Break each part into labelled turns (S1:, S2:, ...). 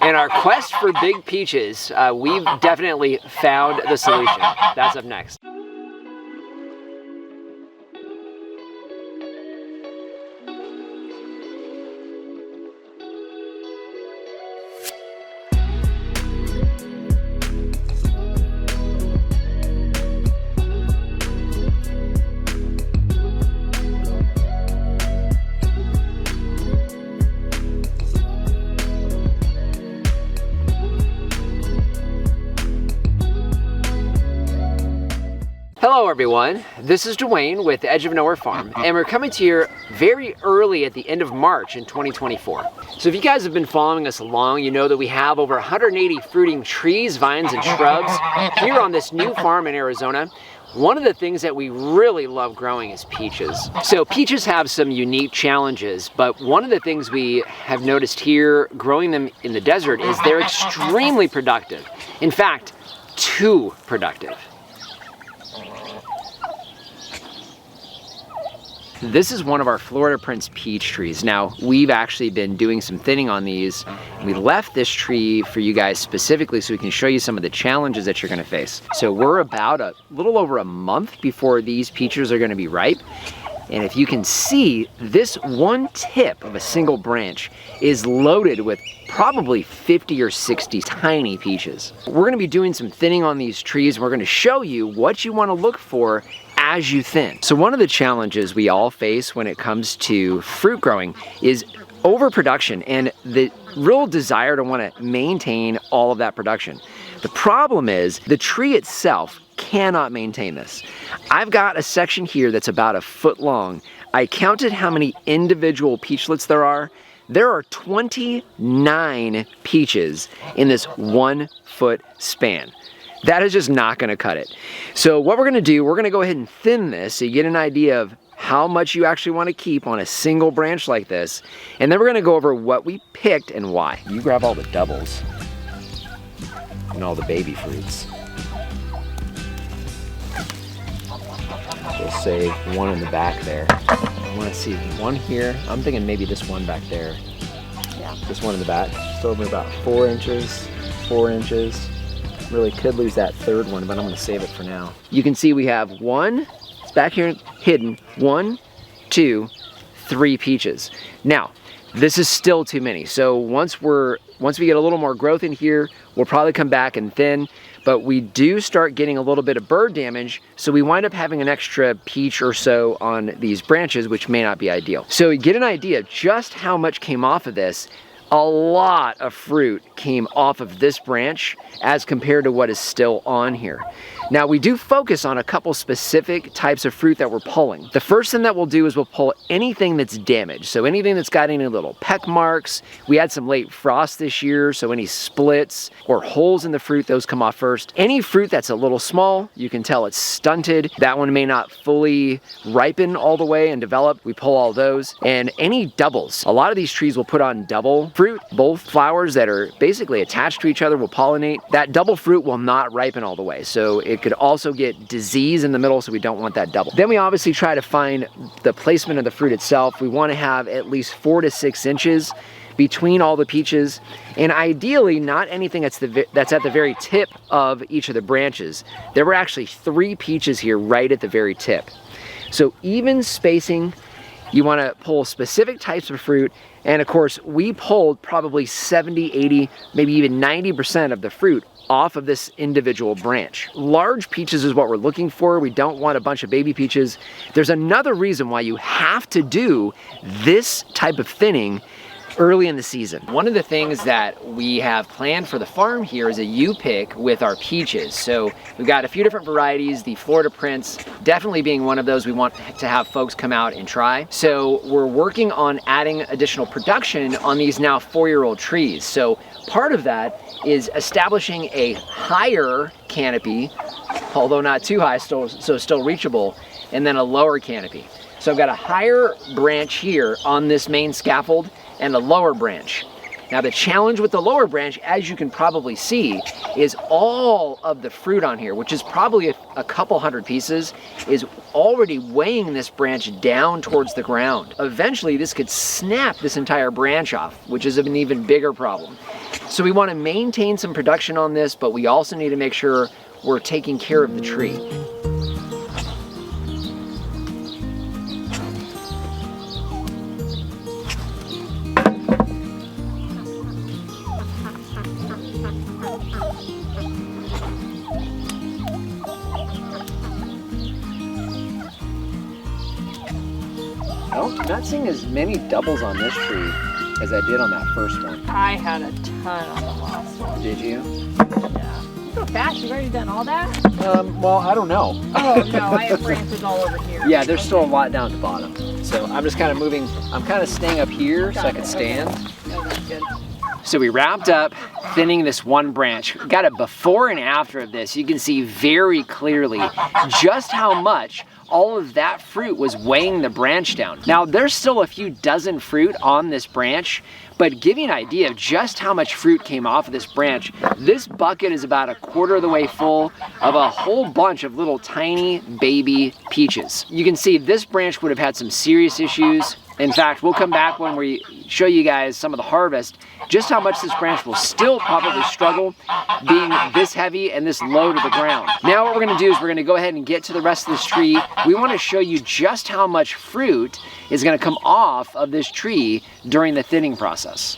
S1: In our quest for big peaches, we've definitely found the solution. That's up next. Hello everyone, this is Dwayne with Edge of Nowhere Farm, and we're coming to you very early at the end of March in 2024. So if you guys have been following us along, you know that we have over 180 fruiting trees, vines, and shrubs here on this new farm in Arizona. One of the things that we really love growing is peaches. So peaches have some unique challenges, but one of the things we have noticed here growing them in the desert is they're extremely productive. In fact, too productive. This is one of our Florida Prince peach trees. Now, we've actually been doing some thinning on these. We left this tree for you guys specifically so we can show you some of the challenges that you're gonna face. So we're about a little over a month before these peaches are gonna be ripe. And if you can see, this one tip of a single branch is loaded with probably 50 or 60 tiny peaches. We're gonna be doing some thinning on these trees. And we're gonna show you what you wanna look for as you thin. So one of the challenges we all face when it comes to fruit growing is overproduction and the real desire to want to maintain all of that production. The problem is the tree itself cannot maintain this. I've got a section here that's about a foot long. I counted how many individual peachlets there are. There are 29 peaches in this 1 foot span. That is just not gonna cut it. So what we're gonna do, we're gonna go ahead and thin this so you get an idea of how much you actually wanna keep on a single branch like this. And then we're gonna go over what we picked and why. You grab all the doubles and all the baby fruits. We'll save one in the back there. I wanna see one here. I'm thinking maybe this one back there. Yeah. This one in the back, just over about 4 inches, 4 inches. Really could lose that third one, but I'm gonna save it for now. You can see we have one, it's back here hidden, 1, 2, 3 peaches. Now, this is still too many. So once we get a little more growth in here, we'll probably come back and thin, but we do start getting a little bit of bird damage, so we wind up having an extra peach or so on these branches, which may not be ideal. So you get an idea of just how much came off of this. A lot of fruit came off of this branch as compared to what is still on here. Now we do focus on a couple specific types of fruit that we're pulling. The first thing that we'll do is we'll pull anything that's damaged. So anything that's got any little peck marks. We had some late frost this year, so any splits or holes in the fruit, those come off first. Any fruit that's a little small, you can tell it's stunted. That one may not fully ripen all the way and develop. We pull all those. And any doubles. A lot of these trees will put on double fruit. Both flowers that are basically attached to each other will pollinate. That double fruit will not ripen all the way. So it could also get disease in the middle, so we don't want that double. Then we obviously try to find the placement of the fruit itself. We want to have at least 4 to 6 inches between all the peaches, and ideally not anything that's at the very tip of each of the branches. There were actually 3 peaches here right at the very tip. So even spacing, you want to pull specific types of fruit. And of course, we pulled probably 70, 80, maybe even 90% of the fruit off of this individual branch. Large peaches is what we're looking for. We don't want a bunch of baby peaches. There's another reason why you have to do this type of thinning early in the season. One of the things that we have planned for the farm here is a U-pick with our peaches. So we've got a few different varieties, the Florida Prince definitely being one of those we want to have folks come out and try. So we're working on adding additional production on these now 4-year-old trees. So part of that is establishing a higher canopy, although not too high, so still reachable, and then a lower canopy. So I've got a higher branch here on this main scaffold and a lower branch. Now the challenge with the lower branch, as you can probably see, is all of the fruit on here, which is probably a couple hundred pieces, is already weighing this branch down towards the ground. Eventually this could snap this entire branch off, which is an even bigger problem. So we want to maintain some production on this, but we also need to make sure we're taking care of the tree. Nope, I'm not seeing as many doubles on this tree as I did on that first one.
S2: I had a ton on the last one.
S1: Did you?
S2: Yeah. So fast, you've already done all that?
S1: Well, I don't know.
S2: Oh no, I have branches all over here.
S1: Yeah, there's still a lot down at the bottom. So I'm just kind of moving, I'm kind of staying up here so I can stand.
S2: Okay. No, that's good.
S1: So we wrapped up thinning this one branch. Got a before and after of this. You can see very clearly just how much all of that fruit was weighing the branch down. Now there's still a few dozen fruit on this branch, but give you an idea of just how much fruit came off of this branch. This bucket is about a quarter of the way full of a whole bunch of little tiny baby peaches. You can see this branch would have had some serious issues. In fact, we'll come back when we show you guys some of the harvest, just how much this branch will still probably struggle being this heavy and this low to the ground. Now what we're gonna do is we're gonna go ahead and get to the rest of this tree. We wanna show you just how much fruit is gonna come off of this tree during the thinning process.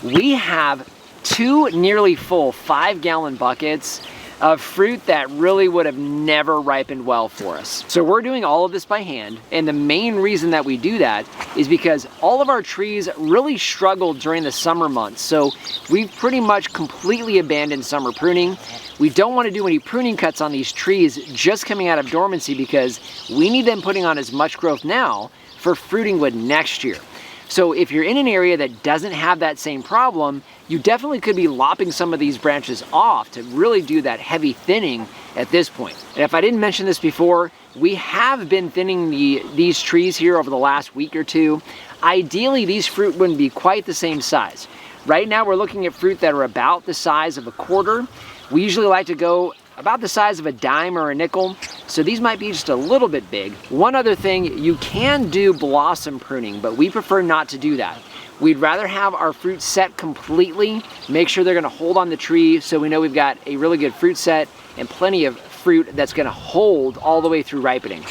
S1: We have two nearly full 5-gallon buckets of fruit that really would have never ripened well for us. So we're doing all of this by hand, and the main reason that we do that is because all of our trees really struggled during the summer months. So we've pretty much completely abandoned summer pruning. We don't want to do any pruning cuts on these trees just coming out of dormancy because we need them putting on as much growth now for fruiting wood next year. So if you're in an area that doesn't have that same problem, you definitely could be lopping some of these branches off to really do that heavy thinning at this point. And if I didn't mention this before, we have been thinning these trees here over the last week or two. Ideally, these fruit wouldn't be quite the same size. Right now, we're looking at fruit that are about the size of a quarter. We usually like to go about the size of a dime or a nickel, so these might be just a little bit big. One other thing, you can do blossom pruning, but we prefer not to do that. We'd rather have our fruit set completely, make sure they're gonna hold on the tree so we know we've got a really good fruit set and plenty of fruit that's gonna hold all the way through ripening.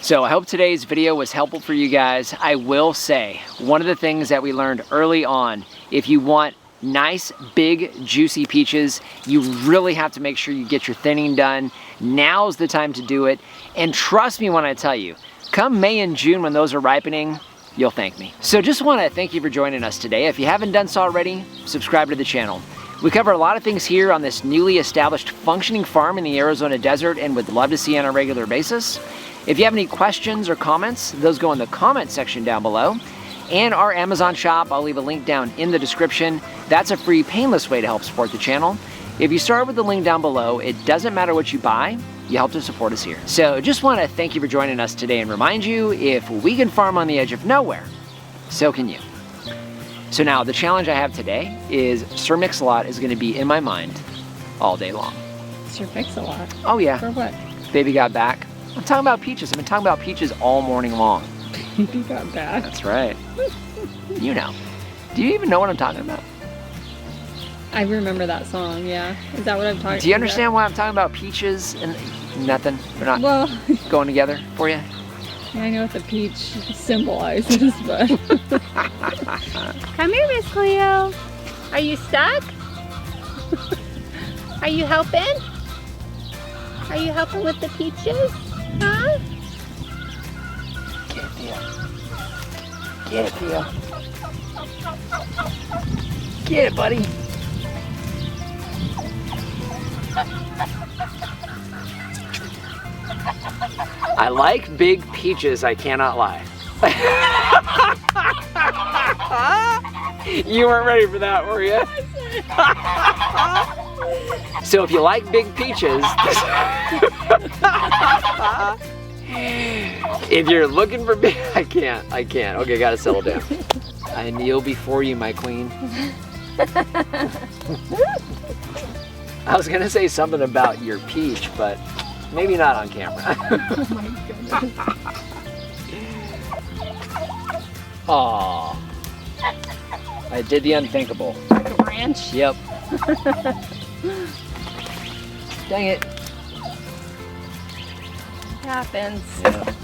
S1: So I hope today's video was helpful for you guys. I will say, one of the things that we learned early on, if you want nice, big, juicy peaches, you really have to make sure you get your thinning done. Now's the time to do it. And trust me when I tell you, come May and June when those are ripening, you'll thank me. So just want to thank you for joining us today. If you haven't done so already, subscribe to the channel. We cover a lot of things here on this newly established functioning farm in the Arizona desert and would love to see you on a regular basis. If you have any questions or comments, those go in the comment section down below. And our Amazon shop, I'll leave a link down in the description. That's a free, painless way to help support the channel. If you start with the link down below, it doesn't matter what you buy, you help to support us here. So just want to thank you for joining us today and remind you, if we can farm on the edge of nowhere, so can you. So now the challenge I have today is Sir Mix-a-Lot is going to be in my mind all day long.
S2: Sir Mix-a-Lot?
S1: Oh yeah.
S2: For what?
S1: Baby got back. I'm talking about peaches. I've been talking about peaches all morning long.
S2: Baby got back?
S1: That's right. You know. Do you even know what I'm talking about?
S2: I remember that song, yeah. Is that what I'm talking about?
S1: Do you understand why I'm talking about peaches and nothing? They're not going together for you?
S2: Yeah, I know what the peach symbolizes, but... Come here, Miss Cleo. Are you stuck? Are you helping? Are you helping with the peaches? Huh?
S1: Get it, Theo. Get it, Theo. Get it, buddy. I like big peaches, I cannot lie. You weren't ready for that, were you? So if you like big peaches, if you're looking for big, I can't. Okay, gotta settle down. I kneel before you, my queen. I was gonna say something about your peach, but maybe not on camera.
S2: Oh my goodness.
S1: Aww. I did the unthinkable.
S2: Like a ranch.
S1: Yep. Dang it.
S2: Happens.
S1: Yeah.